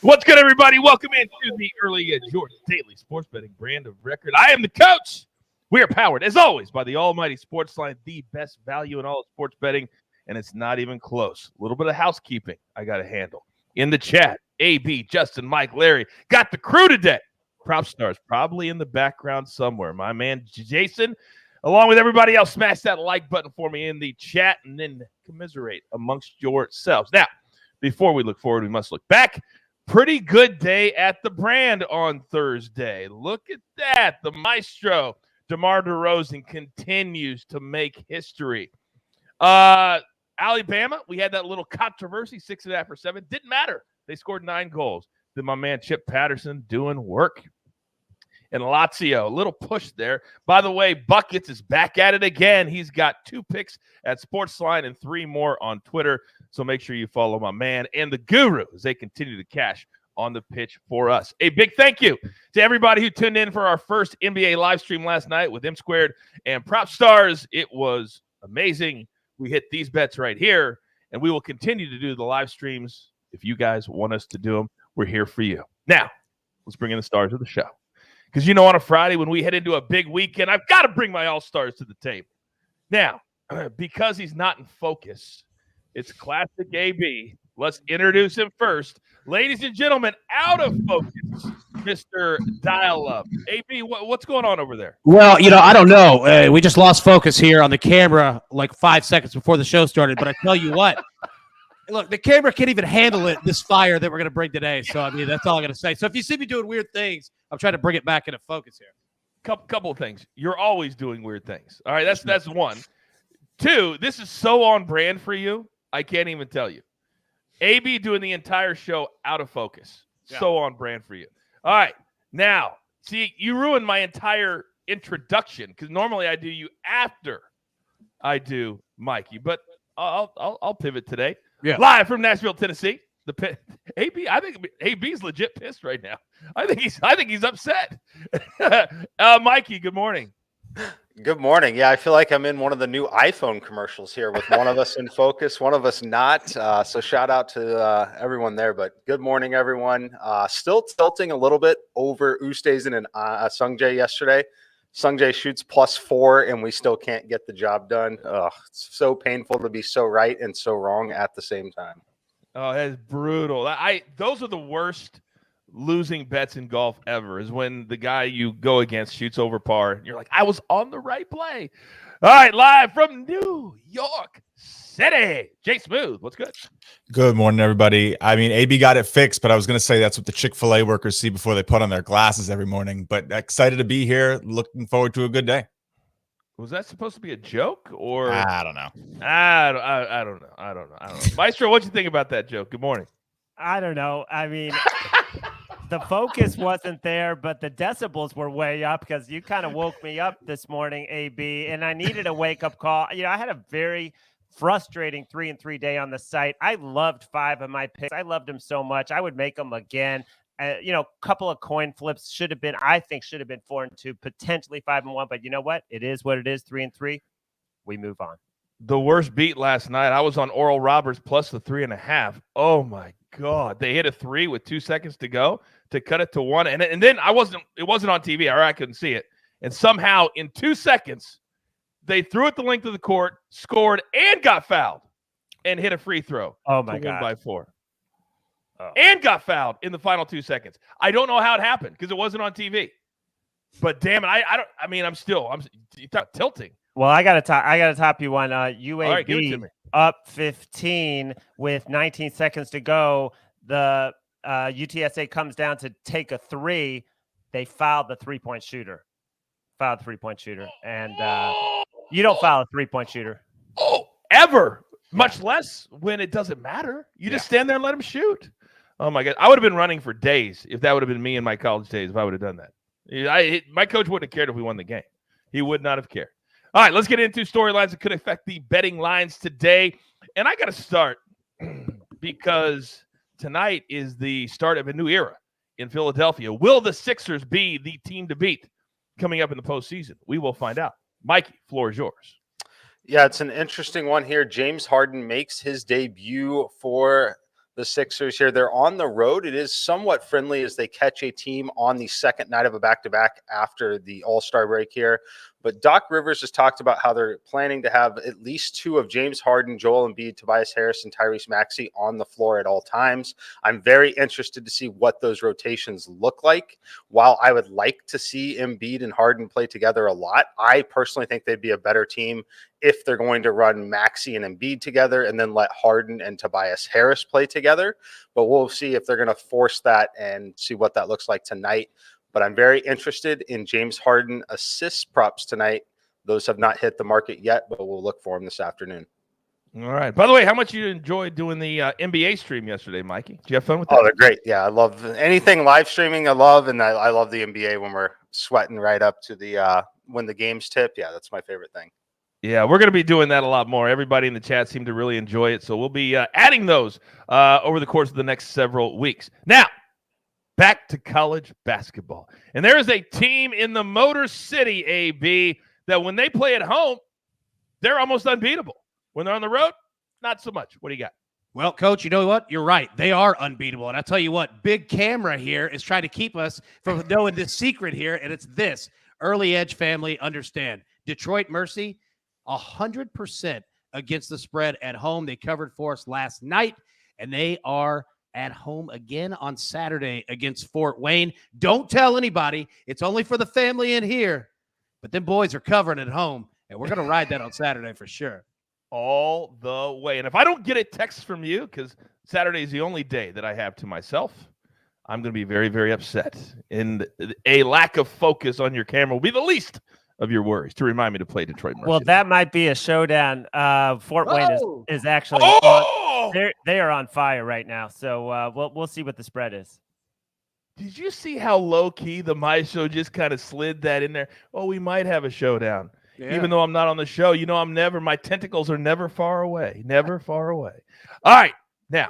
What's good, everybody? Welcome into the Early Jordan Daily Sports Betting brand of record. I am the coach. We are powered, as always, by the almighty SportsLine, the best value in all of sports betting, and it's not even close. A little bit of housekeeping I got to handle. In the chat, AB, Justin, Mike, Larry, got the crew today. Prop stars probably in the background somewhere. My man Jason, along with everybody else, smash that like button for me in the chat and then commiserate amongst yourselves. Now, before we look forward, we must look back. Pretty good day at the brand on Thursday. Look at that. The maestro, DeMar DeRozan, continues to make history. Alabama, we had that little controversy, 6.5 for 7. Didn't matter. They scored 9 goals. Then my man Chip Patterson doing work. And Lazio, a little push there. By the way, Buckets is back at it again. He's got 2 picks at SportsLine and 3 more on Twitter. So make sure you follow my man and the guru as they continue to cash on the pitch for us. A big thank you to everybody who tuned in for our first NBA live stream last night with M Squared and Prop Stars. It was amazing. We hit these bets right here, and we will continue to do the live streams. If you guys want us to do them, we're here for you. Now, let's bring in the stars of the show. Because, you know, on a Friday when we head into a big weekend, I've got to bring my all-stars to the table. Now, because he's not in focus, it's classic AB. Let's introduce him first. Ladies and gentlemen, out of focus, Mr. Dial-Up. AB, what's going on over there? Well, you know, I don't know. We just lost focus here on the camera like 5 seconds before the show started. But I tell you what, look, the camera can't even handle it, this fire that we're going to bring today. So, I mean, that's all I'm going to say. So if you see me doing weird things, I'm trying to bring it back into focus here. Couple of things. You're always doing weird things. All right, that's one. 2, this is so on brand for you, I can't even tell you. AB doing the entire show out of focus. Yeah. So on brand for you. All right, now, see, you ruined my entire introduction because normally I do you after I do Mikey, but I'll pivot today. Yeah. Live from Nashville, Tennessee. AB, I think AB's legit pissed right now. I think he's upset. Mikey, good morning. Good morning. Yeah, I feel like I'm in one of the new iPhone commercials here with one of us in focus, one of us not. So shout out to everyone there. But good morning, everyone. Still tilting a little bit over Oosthuizen and Sungjae yesterday. Sungjae shoots +4, and we still can't get the job done. It's so painful to be so right and so wrong at the same time. Oh, that's brutal. Those are the worst losing bets in golf ever, is when the guy you go against shoots over par and you're like, I was on the right play. All right, live from New York City, Jay Smooth, what's good? Good morning, everybody. I mean, AB got it fixed, but I was going to say that's what the Chick-fil-A workers see before they put on their glasses every morning. But excited to be here. Looking forward to a good day. Was that supposed to be a joke, or I don't know. I don't know. Maestro, what'd you think about that joke? Good morning. I don't know. I mean, the focus wasn't there, but the decibels were way up because you kind of woke me up this morning, AB, and I needed a wake-up call. You know, I had a very frustrating 3-3 day on the site. I loved 5 of my picks. I loved them so much. I would make them again. You know, a couple of coin flips should have been 4-2, potentially 5-1. But you know what? It is what it is. 3-3. We move on. The worst beat last night. I was on Oral Roberts plus the 3.5. Oh my God. They hit a 3 with 2 seconds to go to cut it to 1. And then it wasn't on TV, or I couldn't see it. And somehow in 2 seconds, they threw it the length of the court, scored, and got fouled and hit a free throw. Oh my God. 1 by 4. Oh. And got fouled in the final 2 seconds. I don't know how it happened because it wasn't on TV. But damn it, I'm tilting. Well, I gotta top you on UAB right, up 15 with 19 seconds to go. The UTSA comes down to take a 3. They fouled the 3-point shooter. And you don't foul a 3-point shooter. Oh, ever. Much less when it doesn't matter. You just stand there and let him shoot. Oh my God, I would have been running for days if that would have been me in my college days. If I would have done that, my coach wouldn't have cared if we won the game. He would not have cared. All right, let's get into storylines that could affect the betting lines today. And I got to start because tonight is the start of a new era in Philadelphia. Will the Sixers be the team to beat coming up in the postseason? We will find out. Mikey, floor is yours. Yeah, it's an interesting one here. James Harden makes his debut for the Sixers here. They're on the road. It is somewhat friendly as they catch a team on the second night of a back-to-back after the All-Star break here. But Doc Rivers has talked about how they're planning to have at least 2 of James Harden, Joel Embiid, Tobias Harris, and Tyrese Maxey on the floor at all times. I'm very interested to see what those rotations look like. While I would like to see Embiid and Harden play together a lot, I personally think they'd be a better team if they're going to run Maxey and Embiid together and then let Harden and Tobias Harris play together. But we'll see if they're going to force that and see what that looks like tonight. But I'm very interested in James Harden assist props tonight. Those have not hit the market yet, but we'll look for them this afternoon. All right. By the way, how much you enjoyed doing the NBA stream yesterday, Mikey? Did you have fun with that? Oh, they're great. Yeah, I love anything live streaming. I love, and I love the NBA when we're sweating right up to the when the games tip. Yeah, that's my favorite thing. Yeah, we're going to be doing that a lot more. Everybody in the chat seemed to really enjoy it, so we'll be adding those over the course of the next several weeks. Now, back to college basketball. And there is a team in the Motor City, AB, that when they play at home, they're almost unbeatable. When they're on the road, not so much. What do you got? Well, Coach, you know what? You're right. They are unbeatable. And I'll tell you what, Big Camera here is trying to keep us from knowing this secret here, and it's this. Early Edge family, understand. Detroit Mercy, 100% against the spread at home. They covered for us last night, and they are at home again on Saturday against Fort Wayne. Don't tell anybody. It's only for the family in here. But them boys are covering at home, and we're going to ride that on Saturday for sure. All the way. And if I don't get a text from you, because Saturday is the only day that I have to myself, I'm going to be very, very upset. And a lack of focus on your camera will be the least of your worries to remind me to play Detroit Mercy. Well, that might be a showdown. Fort Wayne is actually they are on fire right now. So we'll see what the spread is. Did you see how low key the My Show just kind of slid that in there? Oh, we might have a showdown. Yeah. Even though I'm not on the show, my tentacles are never far away, never far away. All right, now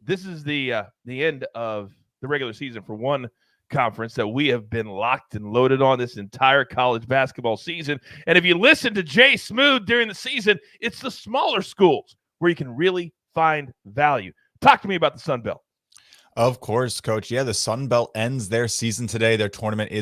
this is the end of the regular season for one conference that we have been locked and loaded on this entire college basketball season. And if you listen to Jay Smoot during the season, it's the smaller schools where you can really find value. Talk to me about the Sun Belt. Of course, Coach. Yeah, the Sun Belt ends their season today. Their tournament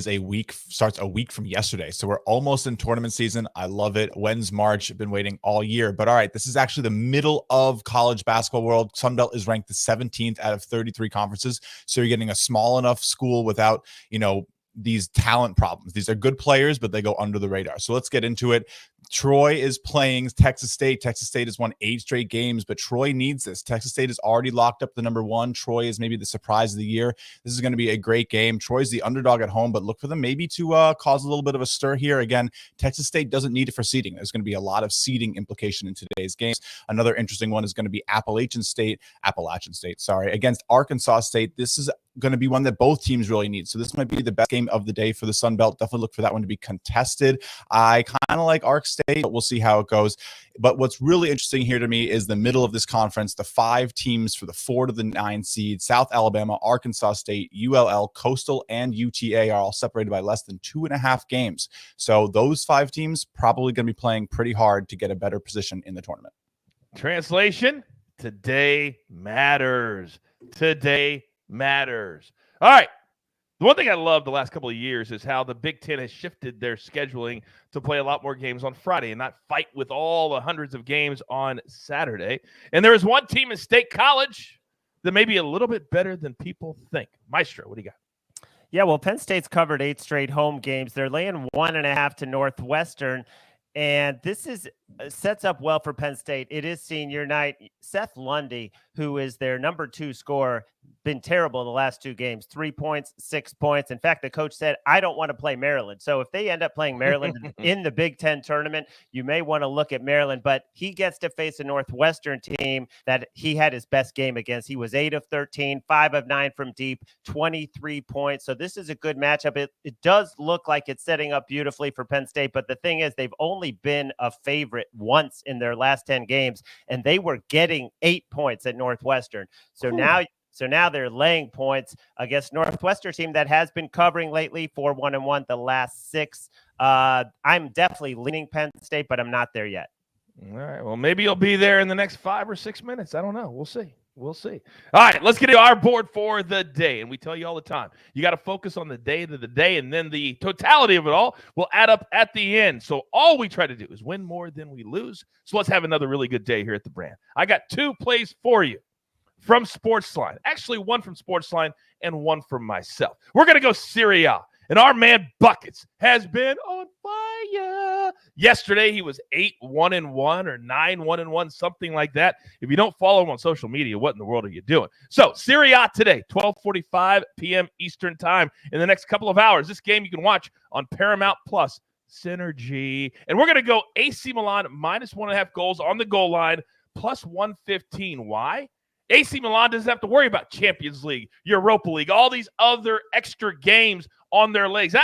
starts a week from yesterday. So we're almost in tournament season. I love it. When's March? I've been waiting all year. But all right, this is actually the middle of college basketball world. Sun Belt is ranked the 17th out of 33 conferences. So you're getting a small enough school without, these talent problems. These are good players, but they go under the radar. So let's get into it. Troy is playing Texas State. Texas State has won 8 straight games, but Troy needs this. Texas State is already locked up the number 1. Troy is maybe the surprise of the year. This is going to be a great game. Troy's the underdog at home, but look for them maybe to cause a little bit of a stir here. Again, Texas State doesn't need it for seeding. There's going to be a lot of seeding implication in today's games. Another interesting one is going to be Appalachian State, against Arkansas State. This is going to be one that both teams really need. So this might be the best game of the day for the Sun Belt. Definitely look for that one to be contested. I kind of like Ark State, but we'll see how it goes. But what's really interesting here to me is the middle of this conference, the 5 teams for the 4 to the 9 seed. South Alabama, Arkansas State, ULL, Coastal, and UTA are all separated by less than 2.5 games. So those 5 teams probably going to be playing pretty hard to get a better position in the tournament. Translation, today matters. Today matters. All right. The one thing I love the last couple of years is how the Big Ten has shifted their scheduling to play a lot more games on Friday and not fight with all the hundreds of games on Saturday. And there is one team in State College that may be a little bit better than people think. Maestro, what do you got? Yeah, well, Penn State's covered 8 straight home games. They're laying 1.5 to Northwestern. And this sets up well for Penn State. It is senior night. Seth Lundy, who is their number 2 scorer, been terrible the last 2 games. 3 points, 6 points. In fact, the coach said, I don't want to play Maryland. So if they end up playing Maryland in the Big Ten tournament, you may want to look at Maryland. But he gets to face a Northwestern team that he had his best game against. He was 8 of 13, 5 of 9 from deep, 23 points. So this is a good matchup. It does look like it's setting up beautifully for Penn State. But the thing is, they've only been a favorite once in their last 10 games, and they were getting 8 points at Northwestern. So now they're laying points against Northwestern team that has been covering lately, 4-1-1 the last 6. I'm definitely leaning Penn State, but I'm not there yet. All right. Well, maybe you'll be there in the next 5 or 6 minutes. I don't know. We'll see. We'll see. All right, let's get to our board for the day. And we tell you all the time, you got to focus on the day to the day, and then the totality of it all will add up at the end. So all we try to do is win more than we lose. So let's have another really good day here at the brand. I got 2 plays for you from SportsLine. Actually, 1 from SportsLine and 1 from myself. We're going to go Serie A. And our man Buckets has been on fire. Yesterday, he was 8-1-1 or 9-1-1, something like that. If you don't follow him on social media, what in the world are you doing? So, Serie A today, 12:45 p.m. Eastern Time. In the next couple of hours, this game you can watch on Paramount Plus Synergy. And we're going to go AC Milan minus 1.5 goals on the goal line, plus 115. Why? AC Milan doesn't have to worry about Champions League, Europa League, all these other extra games on their legs.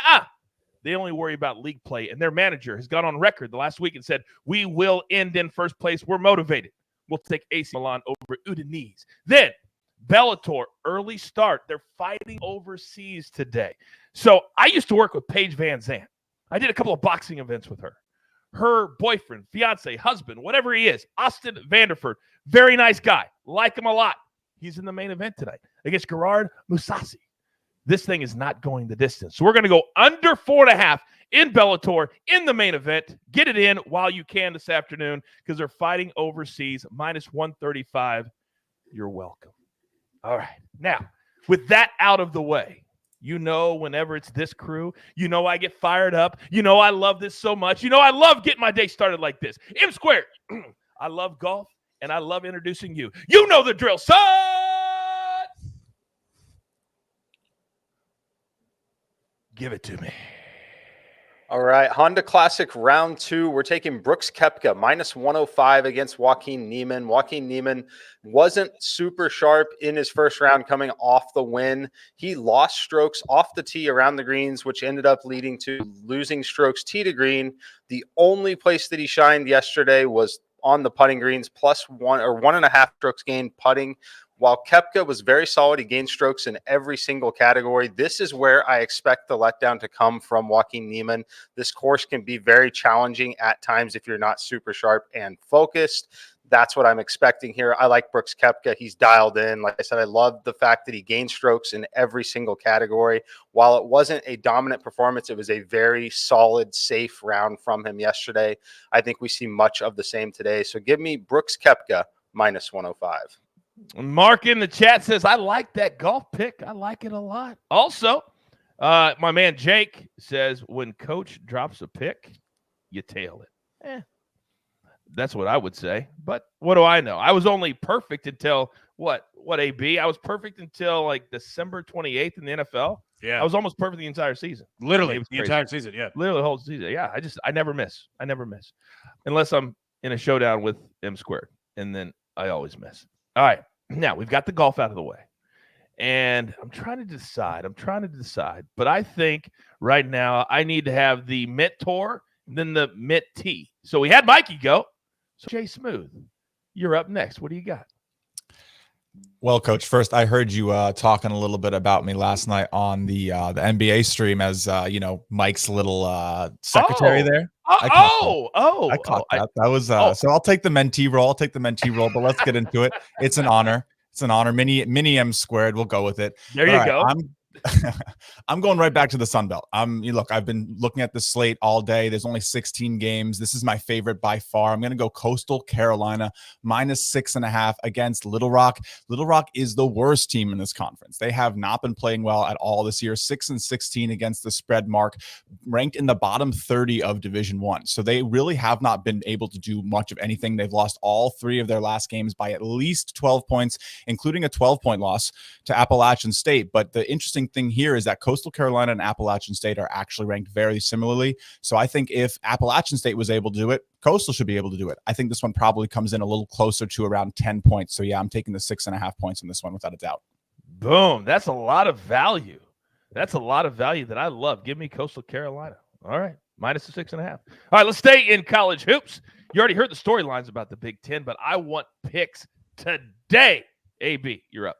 They only worry about league play, and their manager has gone on record the last week and said, we will end in first place. We're motivated. We'll take AC Milan over Udinese. Then, Bellator, early start. They're fighting overseas today. So I used to work with Paige Van Zandt. I did a couple of boxing events with her. Her boyfriend, fiance, husband, whatever he is, Austin Vanderford, very nice guy. Like him a lot. He's in the main event tonight against Gerard Mousasi. This thing is not going the distance. So we're going to go under 4.5 in Bellator in the main event. Get it in while you can this afternoon because they're fighting overseas, minus 135. You're welcome. All right. Now, with that out of the way, you know whenever it's this crew, you know I get fired up. You know I love this so much. You know I love getting my day started like this. M Squared. I love golf, and I love introducing you. You know the drill, son! Give it to me. All right, Honda Classic round 2. We're taking Brooks Koepka minus 105 against Joaquin Niemann. Joaquin Niemann wasn't super sharp in his first round coming off the win. He lost strokes off the tee around the greens, which ended up leading to losing strokes tee to green. The only place that he shined yesterday was on the putting greens, plus 1 or 1.5 strokes gained putting. While Koepka was very solid, he gained strokes in every single category. This is where I expect the letdown to come from Joaquin Niemann. This course can be very challenging at times if you're not super sharp and focused. That's what I'm expecting here. I like Brooks Koepka. He's dialed in. Like I said, I love the fact that he gained strokes in every single category. While it wasn't a dominant performance, it was a very solid, safe round from him yesterday. I think we see much of the same today. So give me Brooks Koepka minus 105. Mark in the chat says, I like that golf pick. I like it a lot. Also, my man Jake says, when coach drops a pick, you tail it. That's what I would say. But what do I know? I was only perfect until what, AB? I was perfect until like December 28th in the NFL. Yeah. I was almost perfect the entire season. Literally the entire season, yeah. Literally the whole season. Yeah, I never miss. I never miss. Unless I'm in a showdown with M Squared. And then I always miss. All right. Now, we've got the golf out of the way. And I'm trying to decide. But I think right now I need to have the Mitt Tour, then the Mitt T. So we had Mikey go. So Jay Smooth, you're up next. What do you got? Well, Coach, first I heard you talking a little bit about me last night on the NBA stream as Mike's little secretary there. I caught that. That was so I'll take the mentee role. But let's get into it. It's an honor. Mini M Squared. We'll go with it. There you go. I'm going right back to the Sun Belt. Look, I've been looking at the slate all day. There's only 16 games. This is my favorite by far. I'm going to go Coastal Carolina minus 6.5 against Little Rock. Little Rock is the worst team in this conference. They have not been playing well at all this year. 6-16 against the spread mark, ranked in the bottom 30 of Division I. So they really have not been able to do much of anything. They've lost all 3 of their last games by at least 12 points, including a 12-point loss to Appalachian State. But the interesting thing here is that Coastal Carolina and Appalachian State are actually ranked very similarly. So I think if Appalachian State was able to do it, Coastal should be able to do it. I think this one probably comes in a little closer to around 10 points. So yeah, I'm taking the 6.5 points in this one without a doubt. Boom. That's a lot of value. That's a lot of value that I love. Give me Coastal Carolina. All right. Minus the 6.5. All right. Let's stay in college hoops. You already heard the storylines about the Big Ten, but I want picks today. AB, you're up.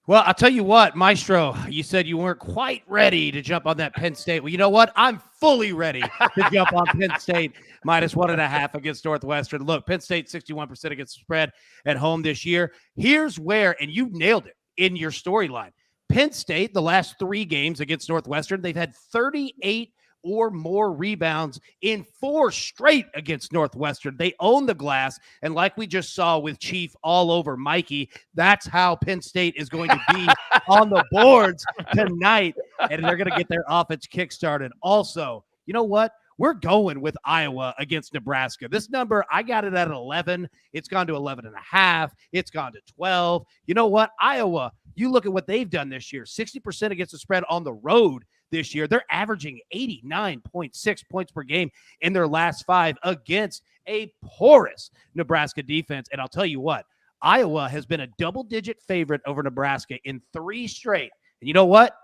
Well, I'll tell you what, Maestro, you said you weren't quite ready to jump on that Penn State. Well, you know what? I'm fully ready to jump on Penn State -1.5 against Northwestern. Look, Penn State 61% against the spread at home this year. Here's where, and you nailed it in your storyline. Penn State, the last 3 games against Northwestern, they've had 38 or more rebounds in 4 straight against Northwestern. They own the glass, and like we just saw with Chief all over Mikey, that's how Penn State is going to be on the boards tonight, and they're going to get their offense kickstarted. Also, you know what? We're going with Iowa against Nebraska. This number, I got it at 11. It's gone to 11.5. It's gone to 12. You know what? Iowa, you look at what they've done this year, 60% against the spread on the road this year. They're averaging 89.6 points per game in their last 5 against a porous Nebraska defense. And I'll tell you what, Iowa has been a double-digit favorite over Nebraska in 3 straight. And you know what?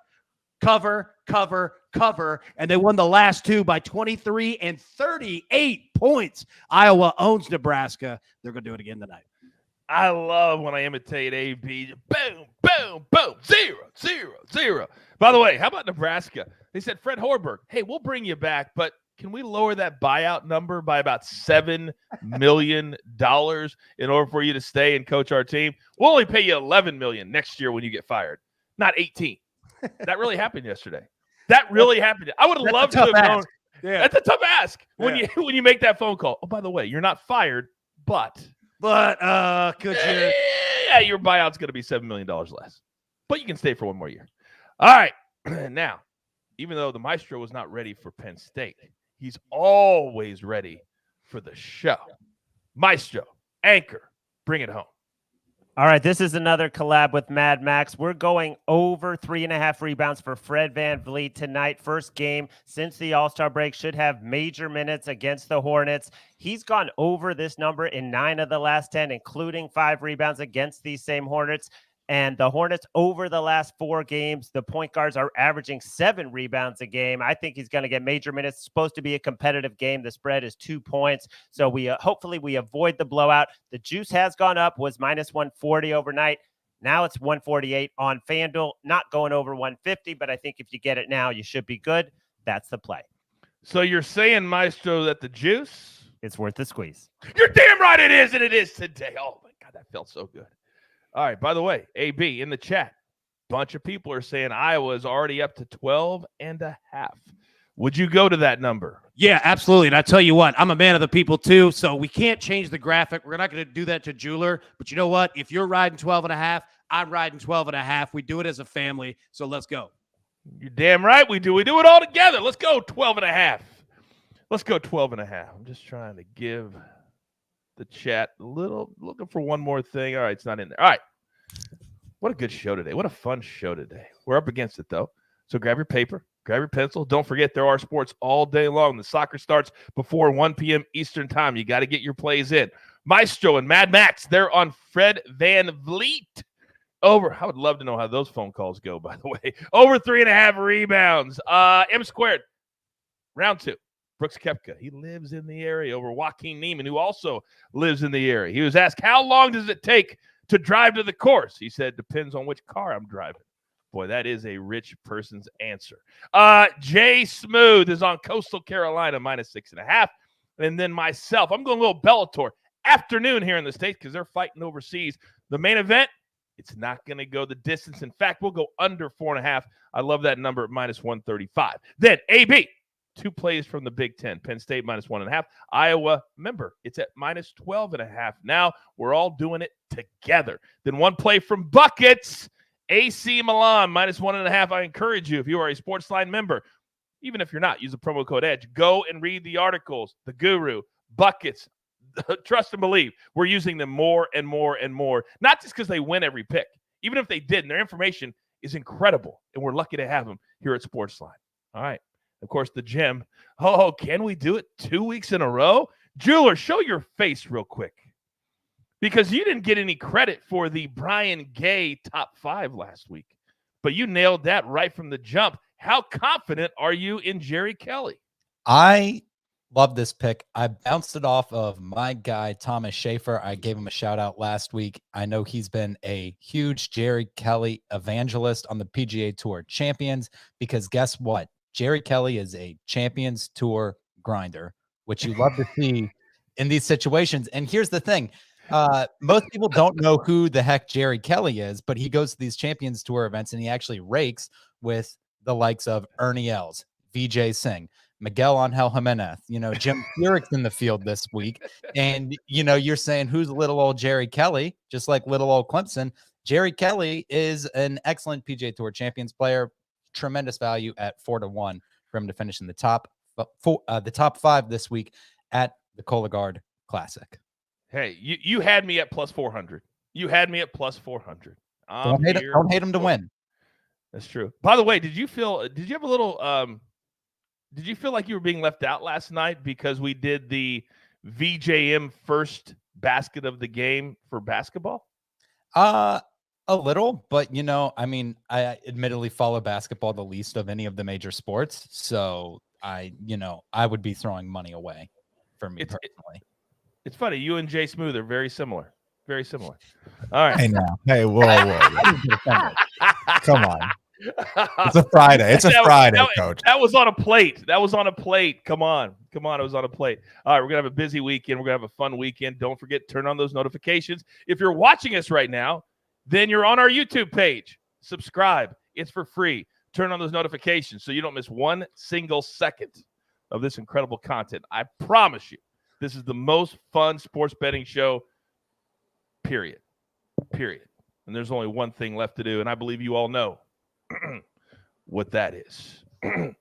Cover, cover, cover. And they won the last 2 by 23 and 38 points. Iowa owns Nebraska. They're going to do it again tonight. I love when I imitate AB. Boom, boom, boom. 0, 0, 0. By the way, how about Nebraska? They said, Fred Hoiberg, hey, we'll bring you back, but can we lower that buyout number by about $7 million in order for you to stay and coach our team? We'll only pay you $11 million next year when you get fired, not 18. That really happened yesterday. That really happened. I would have loved to have known. Yeah. That's a tough ask when you make that phone call. Oh, by the way, you're not fired, but could you? Yeah, your buyout's going to be $7 million less, but you can stay for 1 more year. All right. Now, even though the Maestro was not ready for Penn State, he's always ready for the show. Maestro, anchor, bring it home. All right, this is another collab with Mad Max. We're going over 3.5 rebounds for Fred VanVleet tonight. First game since the All-Star break, should have major minutes against the Hornets. He's gone over this number in 9 of the last 10, including 5 rebounds against these same Hornets. And the Hornets, over the last 4 games, the point guards are averaging 7 rebounds a game. I think he's going to get major minutes. It's supposed to be a competitive game. The spread is 2 points. So we hopefully we avoid the blowout. The juice has gone up, was -140 overnight. Now it's 148 on FanDuel. Not going over 150, but I think if you get it now, you should be good. That's the play. So you're saying, Maestro, that the juice? It's worth the squeeze. You're damn right it is, and it is today. Oh, my God, that felt so good. All right, by the way, AB, in the chat, bunch of people are saying Iowa is already up to 12.5. Would you go to that number? Yeah, absolutely. And I tell you what, I'm a man of the people too, so we can't change the graphic. We're not going to do that to Jeweler. But you know what? If you're riding 12.5, I'm riding 12.5. We do it as a family, so let's go. You're damn right we do. We do it all together. Let's go 12.5. Let's go 12.5. I'm just trying to give the chat a little, looking for one more thing. All right, it's not in there. All right. What a good show today. What a fun show today. We're up against it, though. So grab your paper, grab your pencil. Don't forget there are sports all day long. The soccer starts before 1 p.m. Eastern time. You got to get your plays in. Maestro and Mad Max, they're on Fred VanVleet. Over, I would love to know how those phone calls go, by the way. Over 3.5 rebounds. M squared, round 2. Brooks Koepka, he lives in the area over Joaquin Neiman, who also lives in the area. He was asked, how long does it take to drive to the course? He said, depends on which car I'm driving. Boy, that is a rich person's answer. Jay Smooth is on Coastal Carolina, -6.5. And then myself, I'm going a little Bellator. Afternoon here in the States because they're fighting overseas. The main event, it's not going to go the distance. In fact, we'll go under 4.5. I love that number at -135. Then AB. 2 plays from the Big Ten. Penn State -1.5. Iowa, remember, it's at -12.5. Now we're all doing it together. Then 1 play from Buckets. AC Milan -1.5. I encourage you, if you are a SportsLine member, even if you're not, use the promo code EDGE. Go and read the articles. The Guru, Buckets, trust and believe. We're using them more and more and more. Not just because they win every pick. Even if they didn't, their information is incredible, and we're lucky to have them here at SportsLine. All right. Of course, the gym. Oh, can we do it 2 weeks in a row? Jeweler, show your face real quick. Because you didn't get any credit for the Brian Gay top 5 last week. But you nailed that right from the jump. How confident are you in Jerry Kelly? I Love this pick. I bounced it off of my guy, Thomas Schaefer. I gave him a shout out last week. I know he's been a huge Jerry Kelly evangelist on the PGA Tour Champions because guess what? Jerry Kelly is a Champions Tour grinder, which you love to see in these situations. And here's the thing. Most people don't know who the heck Jerry Kelly is, but he goes to these Champions Tour events and he actually rakes with the likes of Ernie Els, Vijay Singh, Miguel Angel Jimenez, Jim Furyk's in the field this week. And, you're saying who's little old Jerry Kelly, just like little old Clemson. Jerry Kelly is an excellent PGA Tour Champions player, tremendous value at 4-1 for him to finish in the top five this week at the Cologuard Classic. Hey, you had me at plus 400. You had me at plus 400. Don't hate him to win. That's true. By the way, did you feel like you were being left out last night because we did the VJM first basket of the game for basketball? A little, but I admittedly follow basketball the least of any of the major sports. So I would be throwing money away for me personally. It's funny. You and Jay Smooth are very similar. Very similar. All right. Hey, now. Hey, whoa. Come on. It's a Friday. It's a Friday, Coach. That was on a plate. Come on. It was on a plate. All right, we're going to have a busy weekend. We're going to have a fun weekend. Don't forget, turn on those notifications. If you're watching us right now, then you're on our YouTube page. Subscribe. It's for free. Turn on those notifications so you don't miss one single second of this incredible content. I promise you, this is the most fun sports betting show, period. And there's only one thing left to do, and I believe you all know what that is. I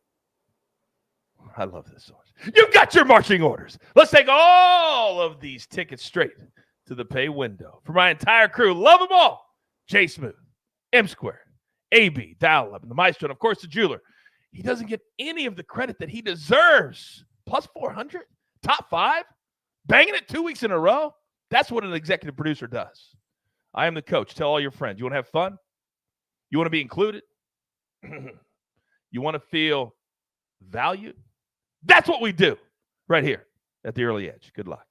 love this so much. You got your marching orders. Let's take all of these tickets straight to the pay window. For my entire crew, love them all. J Smooth, M Squared, AB, Dial Up, and the Maestro, and of course the jeweler. He doesn't get any of the credit that he deserves. Plus 400, top 5, banging it 2 weeks in a row. That's what an executive producer does. I am the coach. Tell all your friends. You want to have fun? You want to be included? You want to feel valued? That's what we do right here at the Early Edge. Good luck.